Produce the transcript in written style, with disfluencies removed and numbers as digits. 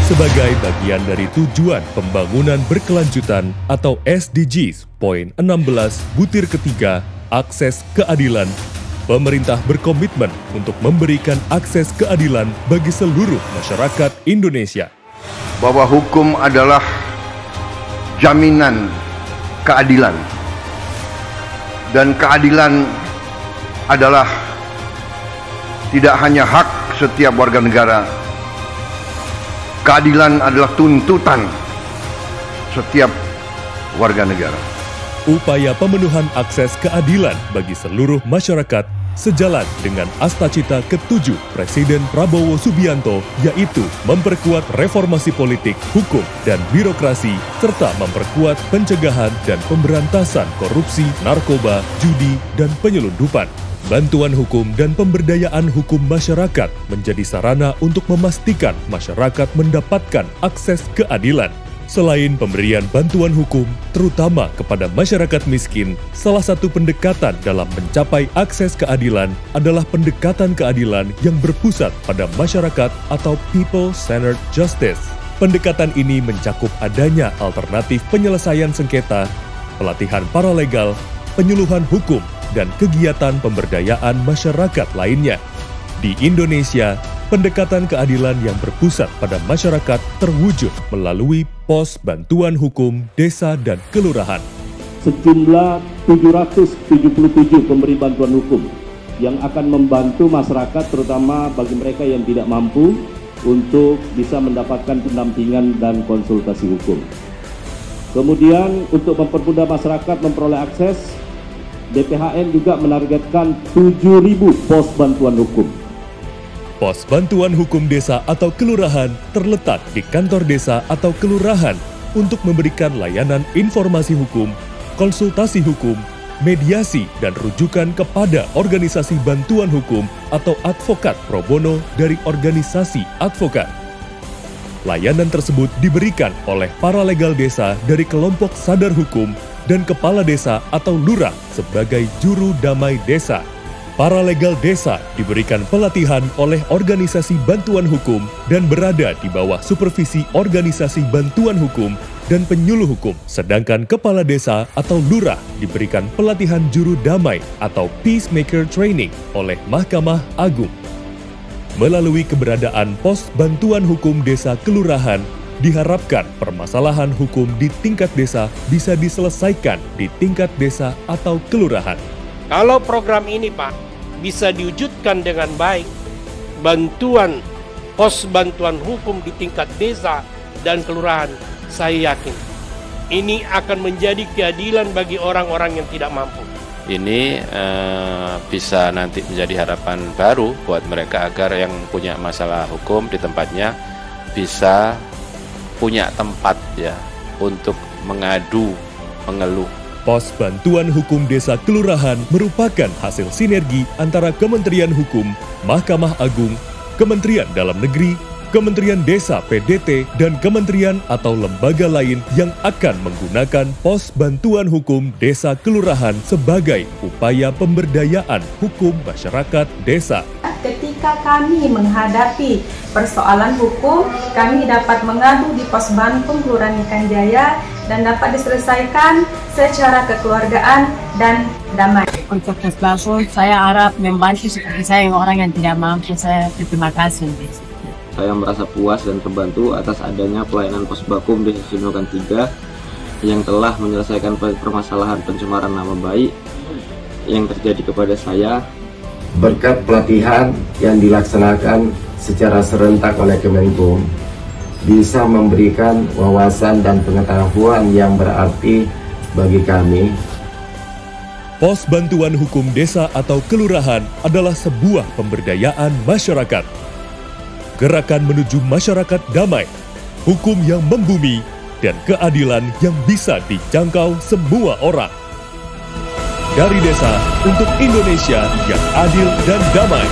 Sebagai bagian dari tujuan pembangunan berkelanjutan atau SDGs poin 16 butir ketiga, akses keadilan, pemerintah berkomitmen untuk memberikan akses keadilan bagi seluruh masyarakat Indonesia. Bahwa hukum adalah jaminan keadilan. Dan keadilan adalah tidak hanya hak setiap warga negara. Keadilan adalah tuntutan setiap warga negara. Upaya pemenuhan akses keadilan bagi seluruh masyarakat sejalan dengan Astacita ke-7 Presiden Prabowo Subianto, yaitu memperkuat reformasi politik, hukum, dan birokrasi, serta memperkuat pencegahan dan pemberantasan korupsi, narkoba, judi, dan penyelundupan. Bantuan hukum dan pemberdayaan hukum masyarakat menjadi sarana untuk memastikan masyarakat mendapatkan akses keadilan. Selain pemberian bantuan hukum, terutama kepada masyarakat miskin, salah satu pendekatan dalam mencapai akses keadilan adalah pendekatan keadilan yang berpusat pada masyarakat atau People-Centered Justice. Pendekatan ini mencakup adanya alternatif penyelesaian sengketa, pelatihan paralegal, penyuluhan hukum, dan kegiatan pemberdayaan masyarakat lainnya. Di Indonesia, pendekatan keadilan yang berpusat pada masyarakat terwujud melalui pos bantuan hukum desa dan kelurahan. Sejumlah 777 pemberi bantuan hukum yang akan membantu masyarakat, terutama bagi mereka yang tidak mampu untuk bisa mendapatkan pendampingan dan konsultasi hukum. Kemudian untuk mempermudah masyarakat memperoleh akses, BPHN juga menargetkan 7.000 pos bantuan hukum. Pos bantuan hukum desa atau kelurahan terletak di kantor desa atau kelurahan untuk memberikan layanan informasi hukum, konsultasi hukum, mediasi, dan rujukan kepada organisasi bantuan hukum atau advokat pro bono dari organisasi advokat. Layanan tersebut diberikan oleh paralegal desa dari kelompok sadar hukum dan kepala desa atau lurah sebagai juru damai desa. Paralegal desa diberikan pelatihan oleh organisasi bantuan hukum dan berada di bawah supervisi organisasi bantuan hukum dan penyuluh hukum. Sedangkan kepala desa atau lurah diberikan pelatihan juru damai atau peacemaker training oleh Mahkamah Agung. Melalui keberadaan pos bantuan hukum desa kelurahan, diharapkan permasalahan hukum di tingkat desa bisa diselesaikan di tingkat desa atau kelurahan. Kalau program ini, Pak, bisa diwujudkan dengan baik, pos bantuan hukum di tingkat desa dan kelurahan, saya yakin ini akan menjadi keadilan bagi orang-orang yang tidak mampu. Ini bisa nanti menjadi harapan baru buat mereka agar yang punya masalah hukum di tempatnya bisa punya tempat ya untuk mengadu, mengeluh. Pos bantuan hukum desa kelurahan merupakan hasil sinergi antara Kementerian Hukum, Mahkamah Agung, Kementerian Dalam Negeri, Kementerian Desa PDT, dan kementerian atau lembaga lain yang akan menggunakan pos bantuan hukum desa kelurahan sebagai upaya pemberdayaan hukum masyarakat desa. Ketika kami menghadapi persoalan hukum, kami dapat mengadu di pos bantuan Kelurahan Ikan Jaya dan dapat diselesaikan secara kekeluargaan dan damai. Untuk pos bantuan, saya harap membantu seperti saya yang orang yang tidak mampu. Saya terima kasih. Saya merasa puas dan terbantu atas adanya pelayanan pos bakum Desa Sinukan 3 yang telah menyelesaikan permasalahan pencemaran nama baik yang terjadi kepada saya. Berkat pelatihan yang dilaksanakan secara serentak oleh Kemenkum, bisa memberikan wawasan dan pengetahuan yang berarti bagi kami. Pos bantuan hukum desa atau kelurahan adalah sebuah pemberdayaan masyarakat. Gerakan menuju masyarakat damai, hukum yang membumi, dan keadilan yang bisa dijangkau semua orang. Dari desa untuk Indonesia yang adil dan damai.